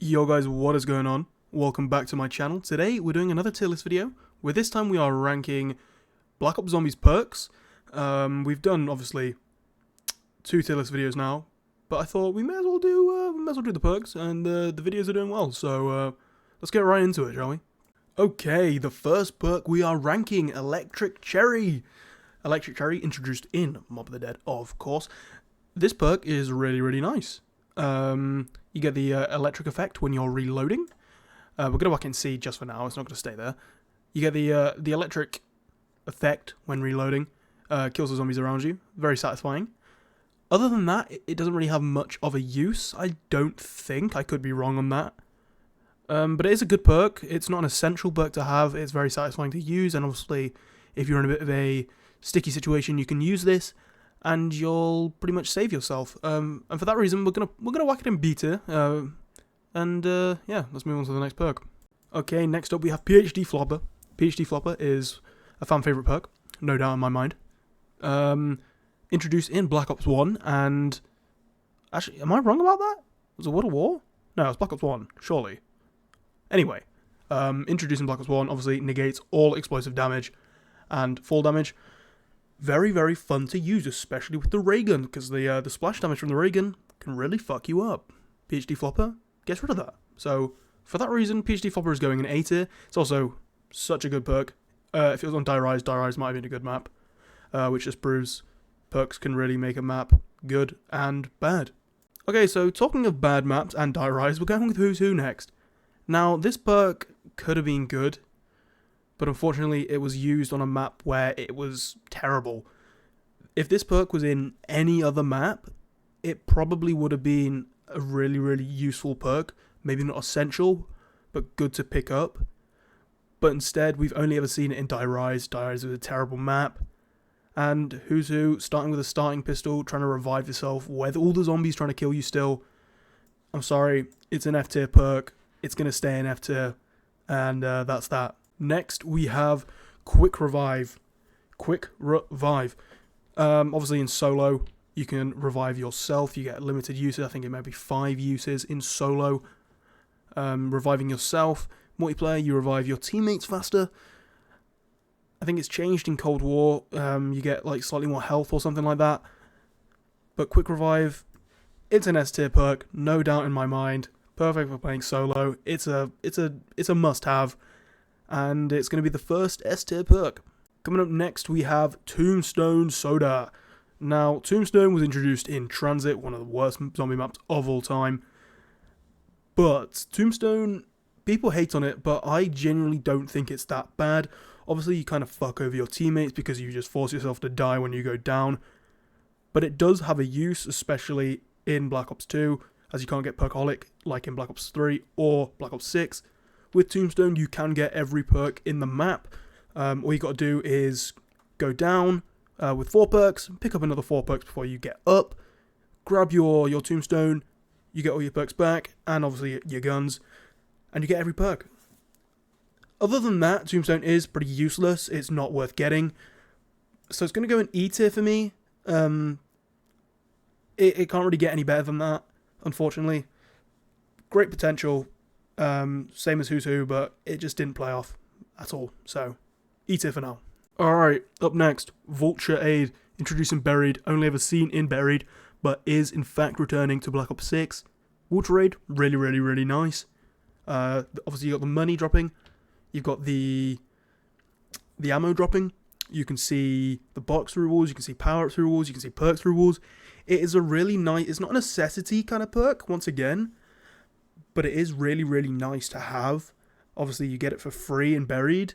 Yo guys, what is going on? Welcome back to my channel. Today we're doing another tier list video, where this time we are ranking Black Ops Zombies perks. We've done, obviously, 2 tier list videos now, but I thought we may as well do the perks, and the videos are doing well, so let's get right into it, shall we? Okay, the first perk we are ranking, Electric Cherry. Electric Cherry, introduced in Mob of the Dead, of course. This perk is really nice. You get the electric effect when you're reloading. We're going to whack in C just for now, it's not going to stay there. You get the electric effect when reloading. Kills the zombies around you. Very satisfying. Other than that, it doesn't really have much of a use, I don't think. I could be wrong on that. But it is a good perk. It's not an essential perk to have. It's very satisfying to use, and obviously, if you're in a bit of a sticky situation, you can use this, and you'll pretty much save yourself. And for that reason, we're gonna whack it in B tier. Yeah, let's move on to the next perk. Okay, next up we have PhD Flopper. PhD Flopper is a fan favorite perk, no doubt in my mind. Introduced in Black Ops 1, and actually, am I wrong about that? Was it World at War? No, it was Black Ops 1, surely. Anyway, introduced in Black Ops 1, obviously negates all explosive damage and fall damage. Very fun to use, especially with the ray gun, because the splash damage from the ray gun can really fuck you up. PhD Flopper gets rid of that. So, for that reason, PhD Flopper is going in A tier. It's also such a good perk. If it was on Die Rise might have been a good map, which just proves perks can really make a map good and bad. Okay, so talking of bad maps and Die Rise, we're going with Who's Who next. Now, this perk could have been good, but unfortunately it was used on a map where it was terrible. If this perk was in any other map, it probably would have been a really useful perk. Maybe not essential, but good to pick up. But instead, we've only ever seen it in Die Rise. Die Rise is a terrible map. And Who's Who, starting with a starting pistol, trying to revive yourself, with all the zombies trying to kill you still. I'm sorry, it's an F tier perk. It's going to stay in F tier. And that's that. Next, we have Quick Revive. Quick Revive. Obviously, in solo, you can revive yourself. You get limited uses. I think it might be 5 uses in solo. Reviving yourself. Multiplayer, you revive your teammates faster. I think it's changed in Cold War. You get like slightly more health or something like that. But Quick Revive, it's an S tier perk, no doubt in my mind. Perfect for playing solo. It's a must-have. And it's going to be the first S tier perk. Coming up next, we have Tombstone Soda. Now, Tombstone was introduced in Transit, one of the worst zombie maps of all time. But Tombstone, people hate on it, but I genuinely don't think it's that bad. Obviously, you kind of fuck over your teammates because you just force yourself to die when you go down. But it does have a use, especially in Black Ops 2, as you can't get Perkaholic like in Black Ops 3 or Black Ops 6. With Tombstone, you can get every perk in the map. All you got to do is go down with 4 perks, pick up another 4 perks before you get up, grab your Tombstone, you get all your perks back, and obviously your guns, and you get every perk. Other than that, Tombstone is pretty useless. It's not worth getting. So it's going to go in E tier for me. It can't really get any better than that, unfortunately. Great potential. Same as Who's Who, but it just didn't play off at all. So, E tier for now. Alright, up next, Vulture Aid, introducing Buried, only ever seen in Buried, but is in fact returning to Black Ops 6. Vulture Aid, really nice. Obviously you got the money dropping, you've got the ammo dropping, you can see the box through walls, you can see power-ups through walls, you can see perks through walls. It is a really nice, it's not a necessity kind of perk, once again, but it is really nice to have. Obviously, you get it for free in Buried.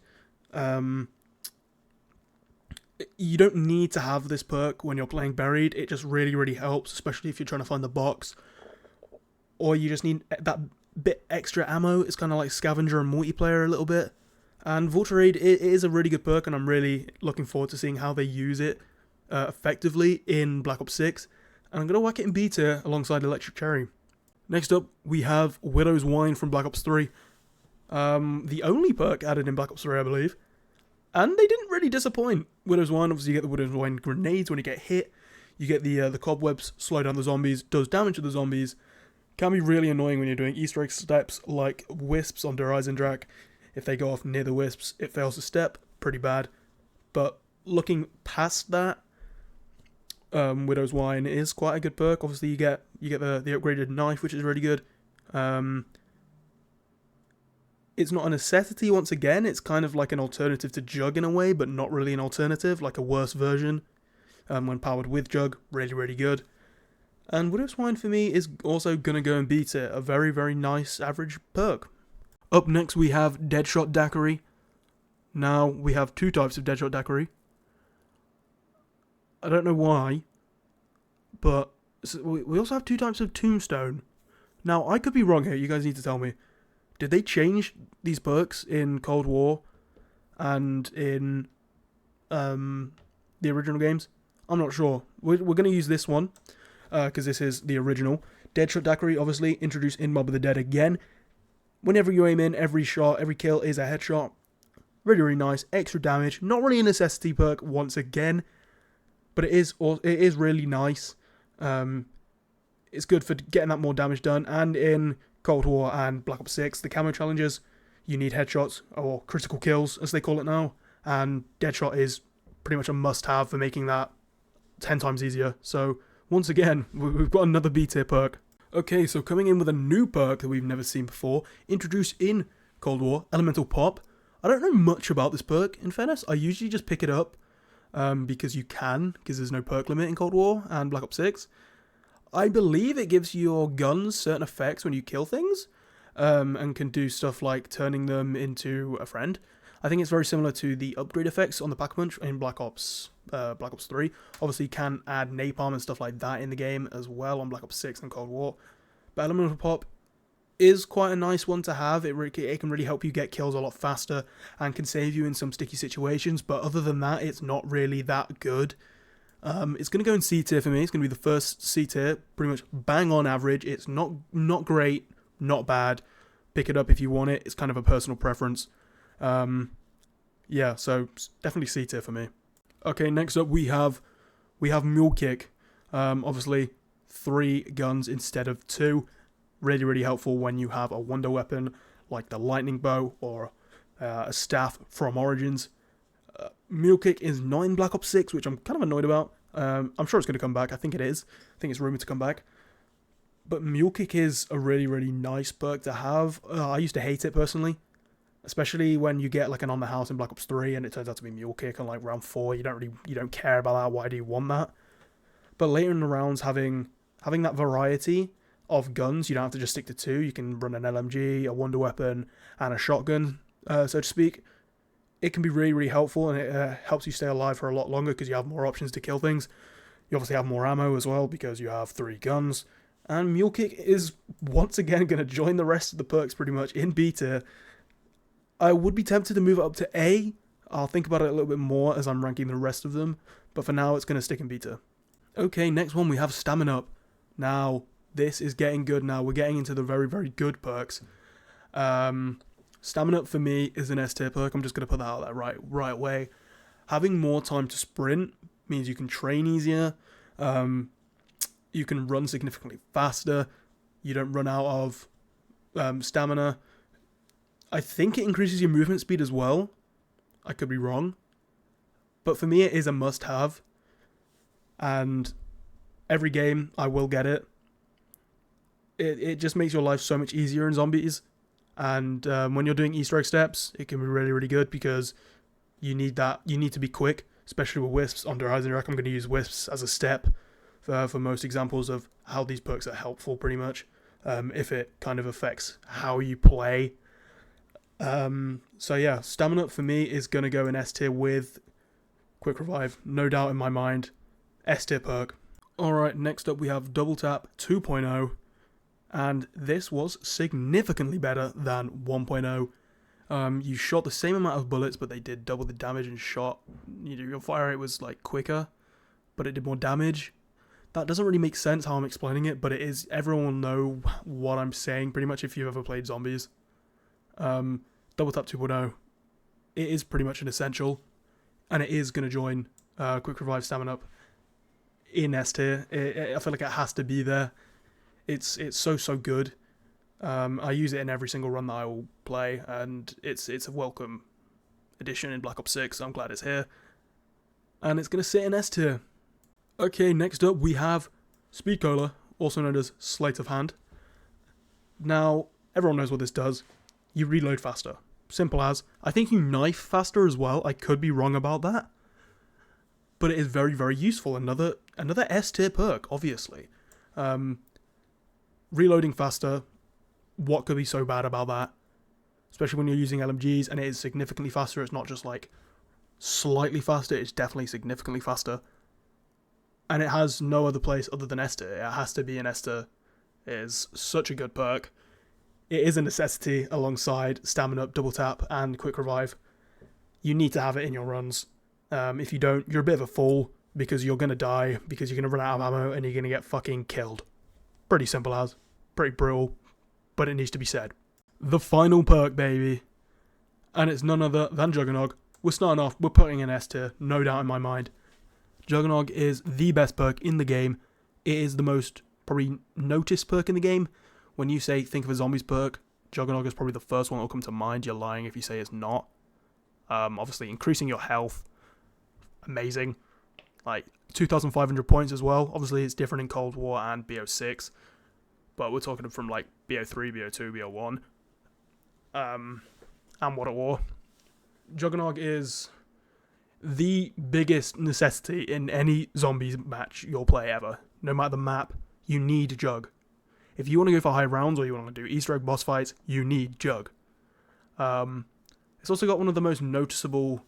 You don't need to have this perk when you're playing Buried. It just really helps, especially if you're trying to find the box. Or you just need that bit extra ammo. It's kind of like Scavenger and multiplayer a little bit. And Vulture Aid, it is a really good perk, and I'm really looking forward to seeing how they use it effectively in Black Ops 6. And I'm going to whack it in B tier alongside Electric Cherry. Next up, we have Widow's Wine from Black Ops 3. The only perk added in Black Ops 3, I believe. And they didn't really disappoint. Widow's Wine, obviously you get the Widow's Wine grenades when you get hit. You get the cobwebs, slow down the zombies, does damage to the zombies. Can be really annoying when you're doing Easter egg steps like wisps on Der Eisendrache. If they go off near the wisps, it fails to step. Pretty bad. But looking past that, Widow's Wine is quite a good perk. Obviously, you get the upgraded knife, which is really good. It's not a necessity. Once again, it's kind of like an alternative to Jug in a way, but not really an alternative, like a worse version. When powered with Jug, really, really good. And Widow's Wine for me is also gonna go and beat it. A very, very nice average perk. Up next, we have Deadshot Daiquiri. Now, we have two types of Deadshot Daiquiri. I don't know why, but we also have two types of Tombstone. Now, I could be wrong here. You guys need to tell me. Did they change these perks in Cold War and in the original games? I'm not sure. We're going to use this one because this is the original. Deadshot Daiquiri, obviously, introduced in Mob of the Dead again. Whenever you aim in, every shot, every kill is a headshot. Really, really nice. Extra damage. Not really a necessity perk once again, but it is really nice. It's good for getting that more damage done. And in Cold War and Black Ops 6, the camo challenges, you need headshots or critical kills, as they call it now. And Deadshot is pretty much a must-have for making that 10 times easier. So, once again, we've got another B-tier perk. Okay, so coming in with a new perk that we've never seen before, introduced in Cold War, Elemental Pop. I don't know much about this perk, in fairness. I usually just pick it up because you can, because there's no perk limit in Cold War and Black Ops 6. I believe it gives your guns certain effects when you kill things, and can do stuff like turning them into a friend. I think it's very similar to the upgrade effects on the Pack-a-Punch in Black Ops 3. Obviously, you can add napalm and stuff like that in the game as well on Black Ops 6 and Cold War. But Elemental Pop is quite a nice one to have. It can really help you get kills a lot faster and can save you in some sticky situations. But other than that, it's not really that good. It's going to go in C tier for me. It's going to be the first C tier, pretty much bang on average. It's not great, not bad. Pick it up if you want it. It's kind of a personal preference. Yeah, so definitely C tier for me. Okay, next up we have Mule Kick. Obviously 3 guns instead of 2. Really, really helpful when you have a wonder weapon like the lightning bow or a staff from Origins. Mule Kick is not in Black Ops 6, which I'm kind of annoyed about. I'm sure it's going to come back. I think it is. I think it's rumored to come back. But Mule Kick is a really, really nice perk to have. I used to hate it personally, especially when you get like an on the house in Black Ops 3 and it turns out to be Mule Kick on like round 4. You don't care about that. Why do you want that? But later in the rounds, having that variety of guns, you don't have to just stick to 2. You can run an LMG, a wonder weapon, and a shotgun, so to speak. It can be really, really helpful, and it helps you stay alive for a lot longer because you have more options to kill things. You obviously have more ammo as well because you have 3 guns. And Mule Kick is once again going to join the rest of the perks pretty much in B tier. I would be tempted to move it up to A. I'll think about it a little bit more as I'm ranking the rest of them, but for now it's going to stick in B tier. Okay, next one we have Stamin-Up. Now, this is getting good now. We're getting into the very, very good perks. Stamin-Up for me is an S tier perk. I'm just going to put that out there right away. Having more time to sprint means you can train easier. You can run significantly faster. You don't run out of stamina. I think it increases your movement speed as well. I could be wrong. But for me, it is a must-have. And every game, I will get it. It just makes your life so much easier in zombies. And when you're doing Easter egg steps, it can be really, really good because you need that. You need to be quick, especially with wisps. On Der Eisendrache, I'm going to use wisps as a step for most examples of how these perks are helpful, pretty much. If it kind of affects how you play. So yeah, Stamin-Up for me is going to go in S tier with Quick Revive. No doubt in my mind. S tier perk. Alright, next up we have Double Tap 2.0. And this was significantly better than 1.0. You shot the same amount of bullets, but they did double the damage and shot. Your fire rate was like quicker, but it did more damage. That doesn't really make sense how I'm explaining it, but it is. Everyone will know what I'm saying pretty much if you've ever played zombies. Double Tap 2.0. It is pretty much an essential, and it is going to join Quick Revive Stamin-Up in S tier. I feel like it has to be there. It's so good. I use it in every single run that I will play, and it's a welcome addition in Black Ops 6. I'm glad it's here. And it's going to sit in S tier. Okay, next up we have Speed Cola, also known as Sleight of Hand. Now, everyone knows what this does. You reload faster. Simple as. I think you knife faster as well. I could be wrong about that. But it is very, very useful. Another S tier perk, obviously. Reloading faster. What could be so bad about that? Especially when you're using LMGs and it is significantly faster. It's not just like slightly faster. It's definitely significantly faster. And it has no other place other than S tier. It has to be an S tier. It is such a good perk. It is a necessity alongside Stamin-Up, Double Tap, and Quick Revive. You need to have it in your runs. If you don't, you're a bit of a fool because you're going to die, because you're going to run out of ammo and you're going to get fucking killed. Pretty simple as. Pretty brutal. But it needs to be said. The final perk, baby. And it's none other than Juggernog. We're starting off, we're putting in S tier, no doubt in my mind. Juggernog is the best perk in the game. It is the most probably noticed perk in the game. When you say think of a zombies perk, Juggernog is probably the first one that will come to mind. You're lying if you say it's not. Obviously, increasing your health, amazing. Like 2,500 points as well. Obviously, it's different in Cold War and BO6, but we're talking from like BO3, BO2, BO1, and World at War. Juggernog is the biggest necessity in any zombies match you'll play ever. No matter the map, you need Jug. If you want to go for high rounds or you want to do Easter egg boss fights, you need Jug. It's also got one of the most noticeable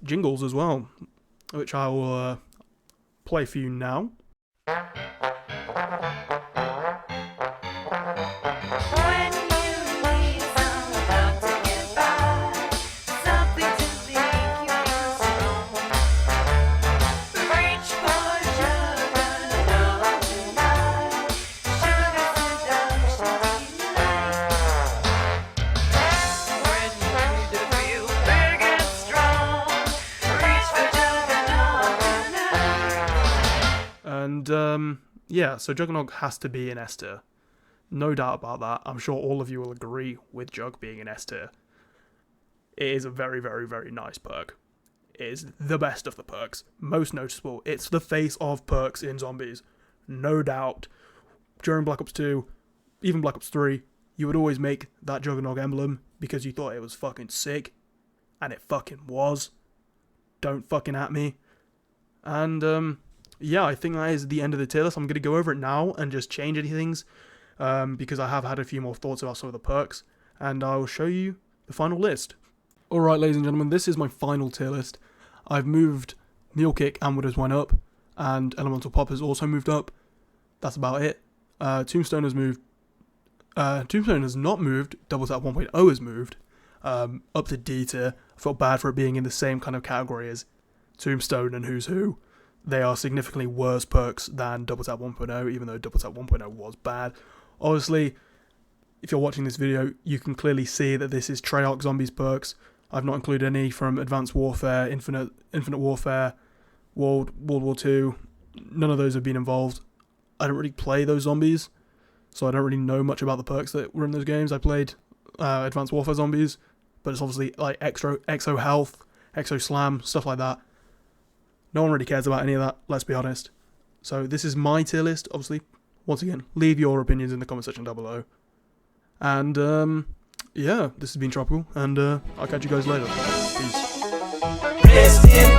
jingles as well, which I will play for you now. And yeah, so Juggernog has to be in S tier. No doubt about that. I'm sure all of you will agree with Jug being in S tier. It is a very, very, very nice perk. It is the best of the perks. Most noticeable. It's the face of perks in zombies. No doubt. During Black Ops 2, even Black Ops 3, you would always make that Juggernog emblem because you thought it was fucking sick. And it fucking was. Don't fucking at me. And yeah, I think that is the end of the tier list. I'm going to go over it now and just change any things because I have had a few more thoughts about some of the perks, and I will show you the final list. Alright, ladies and gentlemen, this is my final tier list. I've moved Mule Kick and Widow's Wine up, and Elemental Pop has also moved up. That's about it. Tombstone has moved. Tombstone has not moved. Double Tap 1.0 has moved up to D tier. I felt bad for it being in the same kind of category as Tombstone and Who's Who. They are significantly worse perks than Double Tap 1.0, even though Double Tap 1.0 was bad. Obviously, if you're watching this video, you can clearly see that this is Treyarch Zombies perks. I've not included any from Advanced Warfare, Infinite Warfare, World War II. None of those have been involved. I don't really play those zombies, so I don't really know much about the perks that were in those games. I played Advanced Warfare Zombies, but it's obviously like Exo Health, Exo Slam, stuff like that. No one really cares about any of that, let's be honest. So this is my tier list, obviously. Once again, leave your opinions in the comment section down below. And yeah, this has been Tropical, and I'll catch you guys later. Peace.